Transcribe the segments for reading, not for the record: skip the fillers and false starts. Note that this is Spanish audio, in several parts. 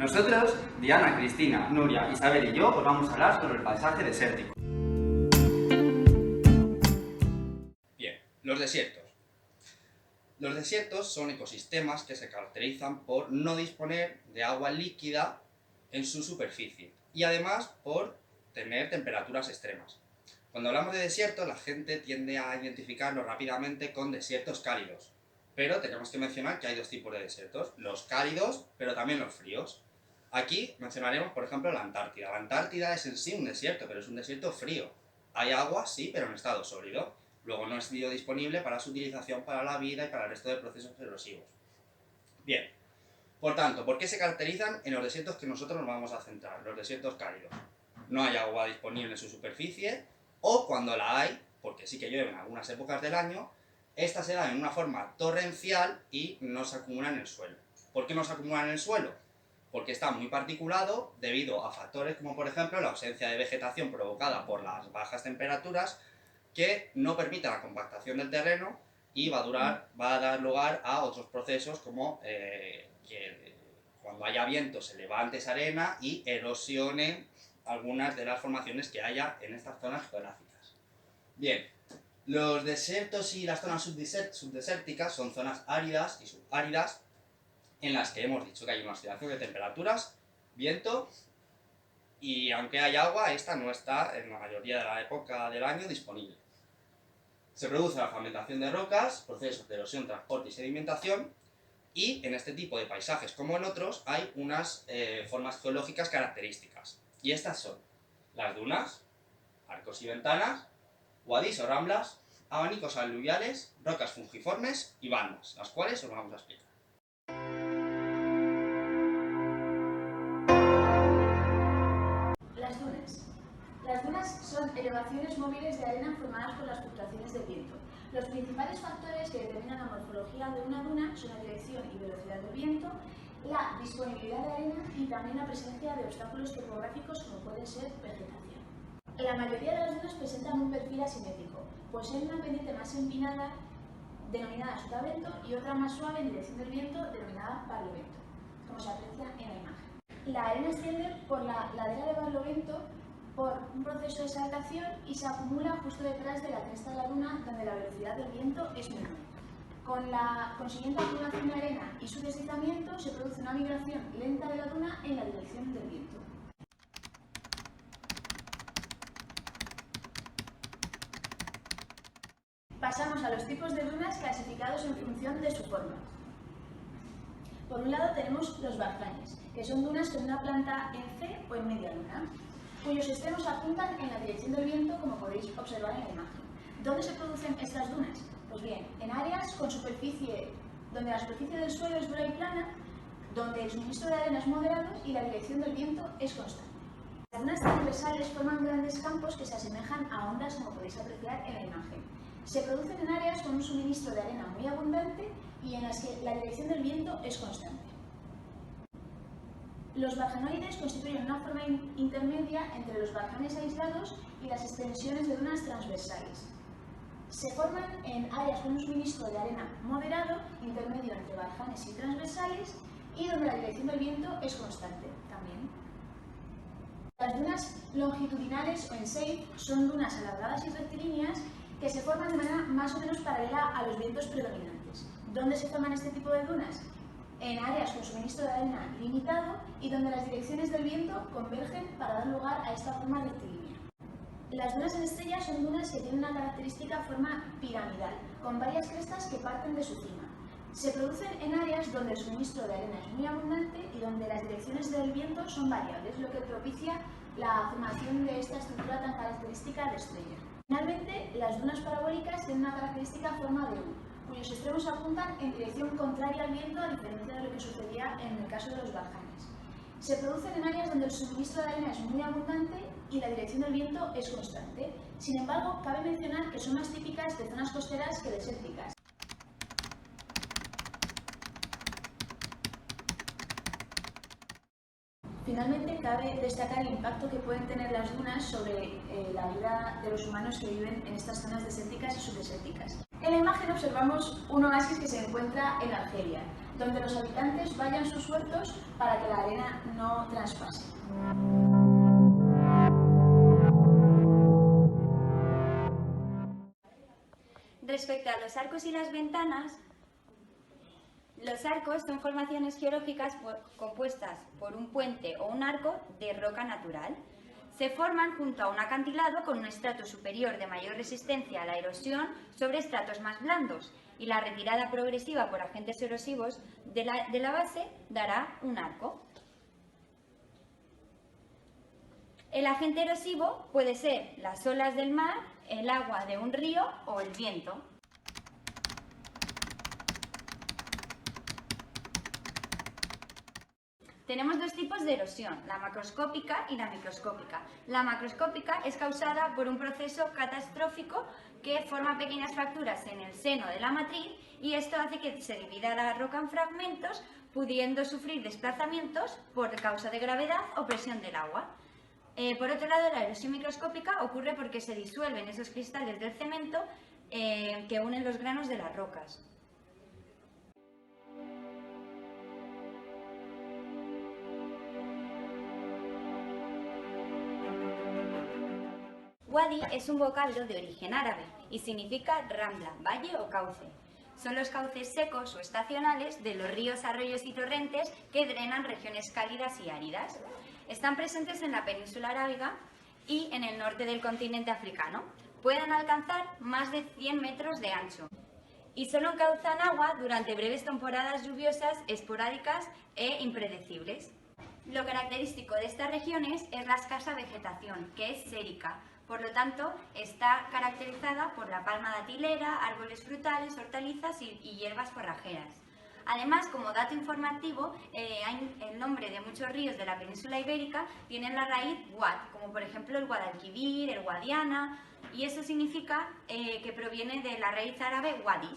Nosotros, Diana, Cristina, Nuria, Isabel y yo, os vamos a hablar sobre el paisaje desértico. Bien, los desiertos. Los desiertos son ecosistemas que se caracterizan por no disponer de agua líquida en su superficie y además por tener temperaturas extremas. Cuando hablamos de desiertos, la gente tiende a identificarlo rápidamente con desiertos cálidos, pero tenemos que mencionar que hay dos tipos de desiertos, los cálidos, pero también los fríos. Aquí mencionaremos, por ejemplo, la Antártida. La Antártida es en sí un desierto, pero es un desierto frío. Hay agua, sí, pero en estado sólido. Luego no es disponible para su utilización para la vida y para el resto de procesos erosivos. Bien, por tanto, ¿por qué se caracterizan en los desiertos que nosotros nos vamos a centrar? Los desiertos cálidos. No hay agua disponible en su superficie, o cuando la hay, porque sí que llueve en algunas épocas del año, esta se da en una forma torrencial y no se acumula en el suelo. ¿Por qué no se acumula en el suelo? Porque está muy particulado debido a factores como, por ejemplo, la ausencia de vegetación provocada por las bajas temperaturas, que no permite la compactación del terreno y va a dar lugar a otros procesos como que cuando haya viento se levante esa arena y erosione algunas de las formaciones que haya en estas zonas geográficas. Bien, los desiertos y las zonas subdesérticas son zonas áridas y subáridas en las que hemos dicho que hay una oscilación de temperaturas, viento, y aunque hay agua, esta no está en la mayoría de la época del año disponible. Se produce la fragmentación de rocas, procesos de erosión, transporte y sedimentación, y en este tipo de paisajes como en otros hay unas formas geológicas características. Y estas son las dunas, arcos y ventanas, wadís o ramblas, abanicos aluviales, rocas fungiformes y bandas, las cuales os vamos a explicar. Las dunas son elevaciones móviles de arena formadas por las fluctuaciones del viento. Los principales factores que determinan la morfología de una duna son la dirección y velocidad del viento, la disponibilidad de arena y también la presencia de obstáculos topográficos como puede ser vegetación. La mayoría de las dunas presentan un perfil asimétrico, poseen una pendiente más empinada denominada sotavento y otra más suave en dirección del viento denominada barlovento, como se aprecia en la imagen. La arena asciende por la ladera de barlovento por un proceso de saltación y se acumula justo detrás de la cresta de la duna, donde la velocidad del viento es menor. Con la consiguiente acumulación de arena y su deslizamiento se produce una migración lenta de la duna en la dirección del viento. Pasamos a los tipos de dunas clasificados en función de su forma. Por un lado tenemos los barzanes, que son dunas con una planta en C o en media luna, cuyos extremos apuntan en la dirección del viento, como podéis observar en la imagen. ¿Dónde se producen estas dunas? Pues bien, en áreas con superficie, donde la superficie del suelo es dura y plana, donde el suministro de arena es moderado y la dirección del viento es constante. Las dunas transversales forman grandes campos que se asemejan a ondas, como podéis apreciar en la imagen. Se producen en áreas con un suministro de arena muy abundante y en las que la dirección del viento es constante. Los barjanoides constituyen una forma intermedia entre los barjanes aislados y las extensiones de dunas transversales. Se forman en áreas con un suministro de arena moderado, intermedio entre barjanes y transversales, y donde la dirección del viento es constante también. Las dunas longitudinales o en shape son dunas alargadas y rectilíneas que se forman de manera más o menos paralela a los vientos predominantes. ¿Dónde se forman este tipo de dunas? En áreas con suministro de arena limitado y donde las direcciones del viento convergen para dar lugar a esta forma rectilínea. Las dunas en estrella son dunas que tienen una característica forma piramidal, con varias crestas que parten de su cima. Se producen en áreas donde el suministro de arena es muy abundante y donde las direcciones del viento son variables, lo que propicia la formación de esta estructura tan característica de estrella. Finalmente, las dunas parabólicas tienen una característica forma de U, cuyos extremos apuntan en dirección contraria al viento, a diferencia de lo que sucedía en el caso de los barjanes. Se producen en áreas donde el suministro de arena es muy abundante y la dirección del viento es constante. Sin embargo, cabe mencionar que son más típicas de zonas costeras que desérticas. Finalmente, cabe destacar el impacto que pueden tener las dunas sobre la vida de los humanos que viven en estas zonas desérticas y subdesérticas. En la imagen observamos un oasis que se encuentra en Argelia, donde los habitantes vallan sus huertos para que la arena no traspase. Respecto a los arcos y las ventanas, los arcos son formaciones geológicas compuestas por un puente o un arco de roca natural. Se forman junto a un acantilado con un estrato superior de mayor resistencia a la erosión sobre estratos más blandos, y la retirada progresiva por agentes erosivos de la base dará un arco. El agente erosivo puede ser las olas del mar, el agua de un río o el viento. Tenemos dos tipos de erosión, la macroscópica y la microscópica. La macroscópica es causada por un proceso catastrófico que forma pequeñas fracturas en el seno de la matriz, y esto hace que se divida la roca en fragmentos, pudiendo sufrir desplazamientos por causa de gravedad o presión del agua. Por otro lado, la erosión microscópica ocurre porque se disuelven esos cristales del cemento que unen los granos de las rocas. Wadi es un vocablo de origen árabe y significa rambla, valle o cauce. Son los cauces secos o estacionales de los ríos, arroyos y torrentes que drenan regiones cálidas y áridas. Están presentes en la península arábiga y en el norte del continente africano. Pueden alcanzar más de 100 metros de ancho y solo encauzan agua durante breves temporadas lluviosas, esporádicas e impredecibles. Lo característico de estas regiones es la escasa vegetación, que es xérica. Por lo tanto, está caracterizada por la palma datilera, árboles frutales, hortalizas y hierbas forrajeras. Además, como dato informativo, el nombre de muchos ríos de la península ibérica tienen la raíz Wad, como por ejemplo el Guadalquivir, el Guadiana, y eso significa que proviene de la raíz árabe Wadi.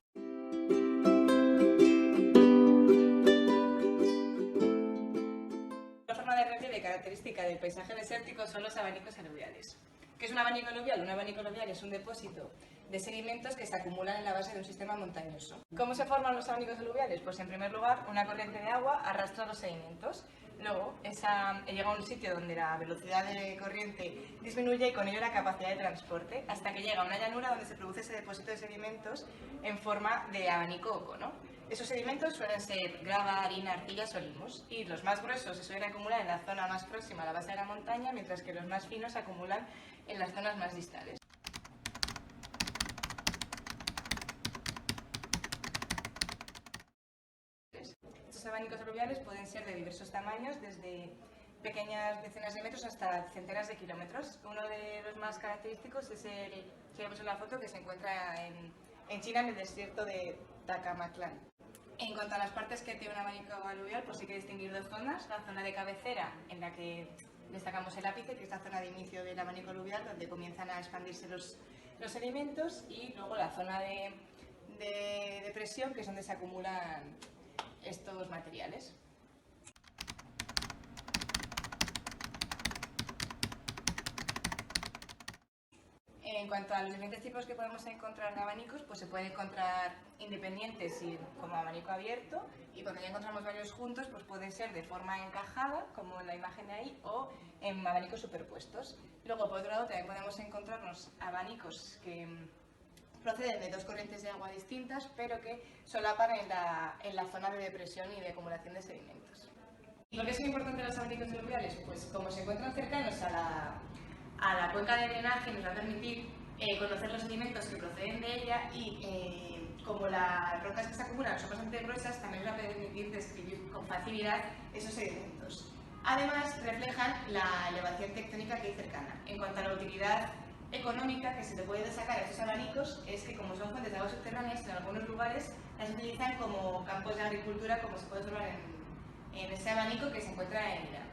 Una forma de relieve característica del paisaje desértico son los abanicos aluviales. ¿Qué es un abanico aluvial? Un abanico aluvial es un depósito de sedimentos que se acumulan en la base de un sistema montañoso. ¿Cómo se forman los abanicos aluviales? Pues en primer lugar, una corriente de agua arrastra los sedimentos. Luego, llega a un sitio donde la velocidad de corriente disminuye y con ello la capacidad de transporte, hasta que llega a una llanura donde se produce ese depósito de sedimentos en forma de abanico o cono. Esos sedimentos suelen ser grava, harina, arcillas o limos, y los más gruesos se suelen acumular en la zona más próxima a la base de la montaña, mientras que los más finos se acumulan en las zonas más distales. Estos abanicos aluviales pueden ser de diversos tamaños, desde pequeñas decenas de metros hasta centenas de kilómetros. Uno de los más característicos es el que vemos en la foto, que se encuentra en China, en el desierto de Tacamatlan. En cuanto a las partes que tiene un abanico aluvial, pues hay que distinguir dos zonas: la zona de cabecera, en la que destacamos el ápice, que es la zona de inicio del abanico aluvial, donde comienzan a expandirse los sedimentos, y luego la zona de depresión, que es donde se acumulan estos materiales. En cuanto a los diferentes tipos que podemos encontrar de abanicos, pues se pueden encontrar independientes y como abanico abierto, y cuando ya encontramos varios juntos, pues pueden ser de forma encajada, como en la imagen de ahí, o en abanicos superpuestos. Luego, por otro lado, también podemos encontrarnos abanicos que proceden de dos corrientes de agua distintas, pero que solapan en la zona de depresión y de acumulación de sedimentos. ¿Por qué son importantes los abanicos aluviales? Pues como se encuentran cercanos a la cuenca de drenaje, nos va a permitir conocer los sedimentos que proceden de ella, y como las rocas que se acumulan son bastante gruesas, también nos va a permitir describir con facilidad esos sedimentos. Además, reflejan la elevación tectónica que hay cercana. En cuanto a la utilidad económica que se le puede sacar a estos abanicos, es que como son fuentes de aguas subterráneas, en algunos lugares las utilizan como campos de agricultura, como se puede observar en este abanico que se encuentra en Irán.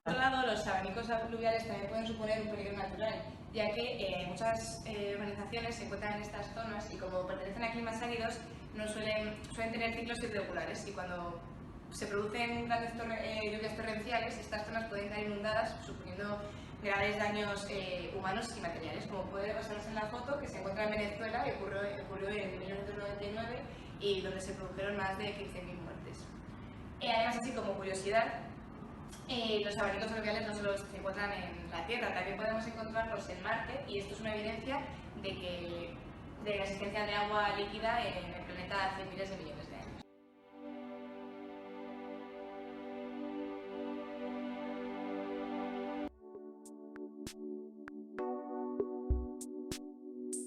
Por otro lado, los abanicos aluviales también pueden suponer un peligro natural, ya que muchas urbanizaciones se encuentran en estas zonas y, como pertenecen a climas áridos, no suelen tener ciclos irregulares, y cuando se producen grandes lluvias torrenciales, estas zonas pueden quedar inundadas, suponiendo graves daños humanos y materiales, como puede pasarnos en la foto que se encuentra en Venezuela y ocurrió en 1999 y donde se produjeron más de 15.000 muertes. Además, así como curiosidad, los abanicos aluviales no solo se encuentran en la Tierra, también podemos encontrarlos en Marte, y esto es una evidencia de la existencia de agua líquida en el planeta hace miles de millones de años.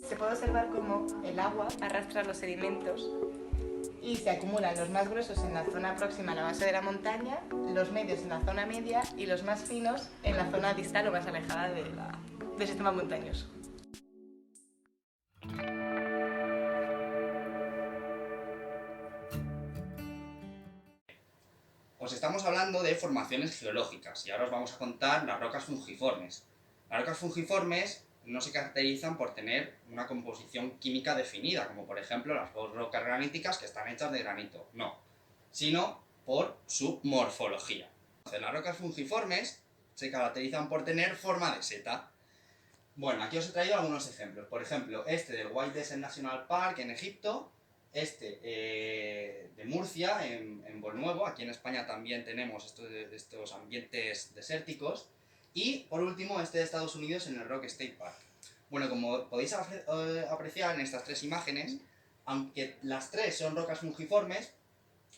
Se puede observar cómo el agua arrastra los sedimentos y se acumulan los más gruesos en la zona próxima a la base de la montaña, los medios en la zona media y los más finos en la zona distal o más alejada del sistema montañoso. Os estamos hablando de formaciones geológicas y ahora os vamos a contar las rocas fungiformes. Las rocas fungiformes no se caracterizan por tener una composición química definida, como por ejemplo las rocas graníticas que están hechas de granito, no, sino por su morfología. Entonces, las rocas fungiformes se caracterizan por tener forma de seta. Bueno, aquí os he traído algunos ejemplos. Por ejemplo, este del White Desert National Park en Egipto, este de Murcia, en Bolnuevo, aquí en España también tenemos estos ambientes desérticos, y por último este de Estados Unidos en el Rock State Park. Bueno, como podéis apreciar en estas tres imágenes, aunque las tres son rocas fungiformes,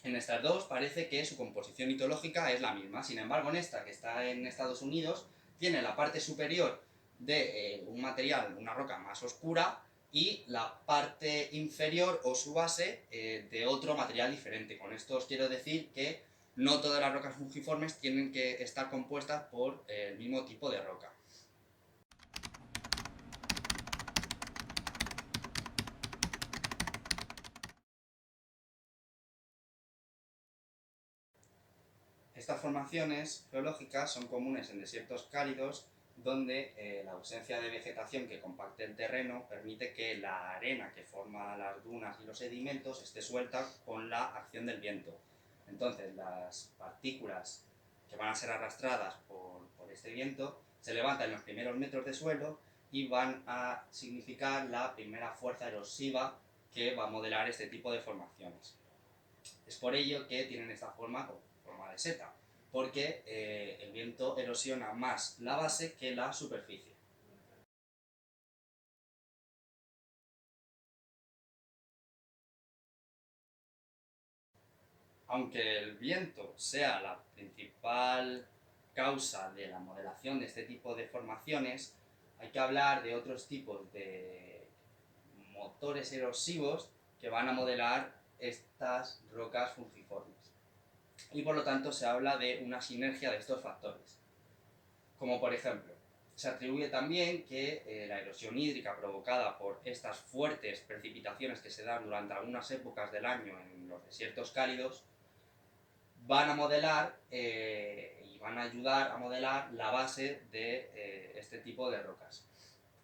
en estas dos parece que su composición litológica es la misma. Sin embargo, en esta que está en Estados Unidos, tiene la parte superior de un material, una roca más oscura, y la parte inferior o su base de otro material diferente. Con esto os quiero decir que no todas las rocas fungiformes tienen que estar compuestas por el mismo tipo de roca. Estas formaciones geológicas son comunes en desiertos cálidos, donde la ausencia de vegetación que compacte el terreno permite que la arena que forma las dunas y los sedimentos esté suelta con la acción del viento. Entonces las partículas que van a ser arrastradas por este viento se levantan en los primeros metros de suelo y van a significar la primera fuerza erosiva que va a modelar este tipo de formaciones. Es por ello que tienen esta forma de seta, porque el viento erosiona más la base que la superficie. Aunque el viento sea la principal causa de la modelación de este tipo de formaciones, hay que hablar de otros tipos de motores erosivos que van a modelar estas rocas fungiformes. Y por lo tanto se habla de una sinergia de estos factores. Como por ejemplo, se atribuye también que la erosión hídrica provocada por estas fuertes precipitaciones que se dan durante algunas épocas del año en los desiertos cálidos van a modelar y van a ayudar a modelar la base de este tipo de rocas.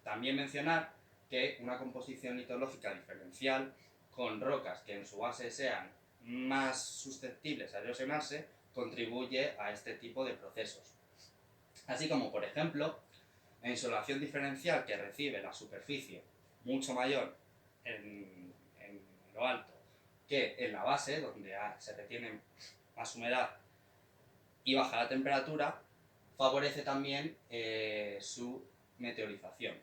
También mencionar que una composición litológica diferencial con rocas que en su base sean más susceptibles a erosionarse contribuye a este tipo de procesos. Así como, por ejemplo, la insolación diferencial que recibe la superficie mucho mayor en lo alto que en la base, donde se retiene más humedad y baja la temperatura, favorece también su meteorización.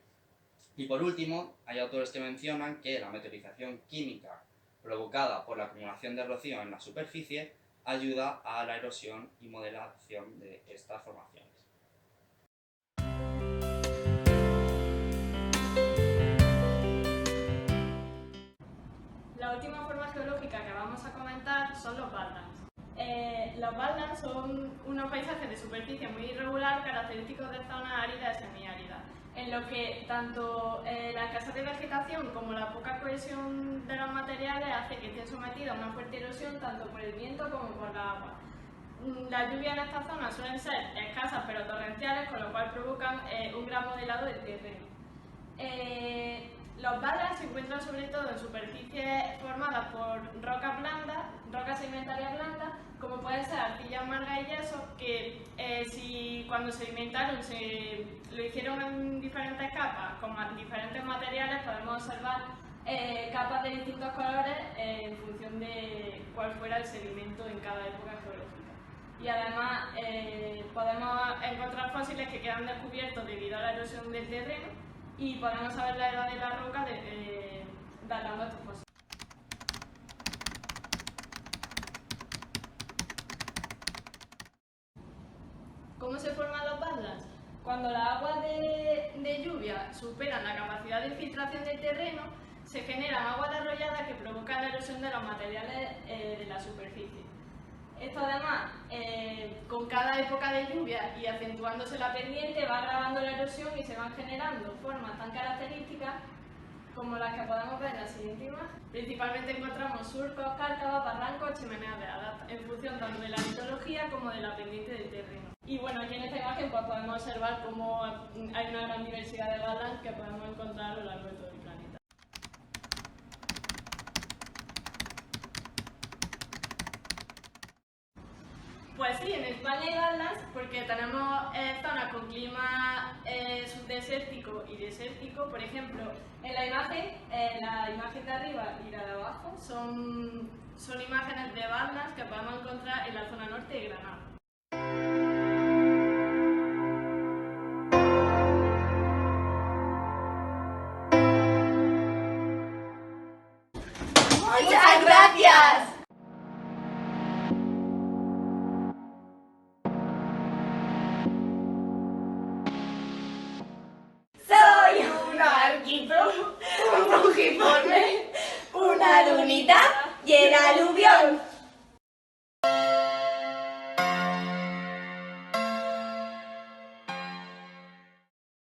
Y por último, hay autores que mencionan que la meteorización química provocada por la acumulación de rocío en la superficie ayuda a la erosión y modelación de estas formaciones. La última forma geológica que vamos a comentar son los badlands. Los badlands son unos paisajes de superficie muy irregular, característicos de zonas áridas y semiáridas, en los que tanto la escasez de vegetación como la poca cohesión de los materiales hace que estén sometidos a una fuerte erosión tanto por el viento como por la agua. Las lluvias en esta zona suelen ser escasas pero torrenciales, con lo cual provocan un gran modelado del terreno. Los badlands se encuentran sobre todo en superficies formadas por rocas blandas, rocas sedimentarias blandas, como pueden ser arcillas, margas y yesos, que si cuando se alimentaron lo hicieron en diferentes capas, con diferentes materiales, podemos observar capas de distintos colores en función de cuál fuera el sedimento en cada época geológica. Y además podemos encontrar fósiles que quedan descubiertos debido a la erosión del terreno y podemos saber la edad de la roca datando estos fósiles. ¿Cómo se forman los badlands? Cuando las aguas de lluvia superan la capacidad de infiltración del terreno, se generan aguas arrolladas que provocan la erosión de los materiales de la superficie. Esto además, con cada época de lluvia y acentuándose la pendiente, va agravando la erosión y se van generando formas tan características como las que podemos ver en la siguiente imagen. Principalmente encontramos surcos, cárcavas, barrancos, chimeneas de hadas, en función tanto de la litología como de la pendiente del terreno. Y bueno, aquí en esta imagen pues, podemos observar cómo hay una gran diversidad de badlands que podemos encontrar a lo largo de todo el planeta. Pues sí, en España hay badlands porque tenemos zonas con clima subdesértico y desértico. Por ejemplo, en la imagen de arriba y la de abajo son imágenes de badlands que podemos encontrar en la zona norte de Granada. ¡Muchas gracias! Soy un arquito, un fujiforme, una lunita y el aluvión.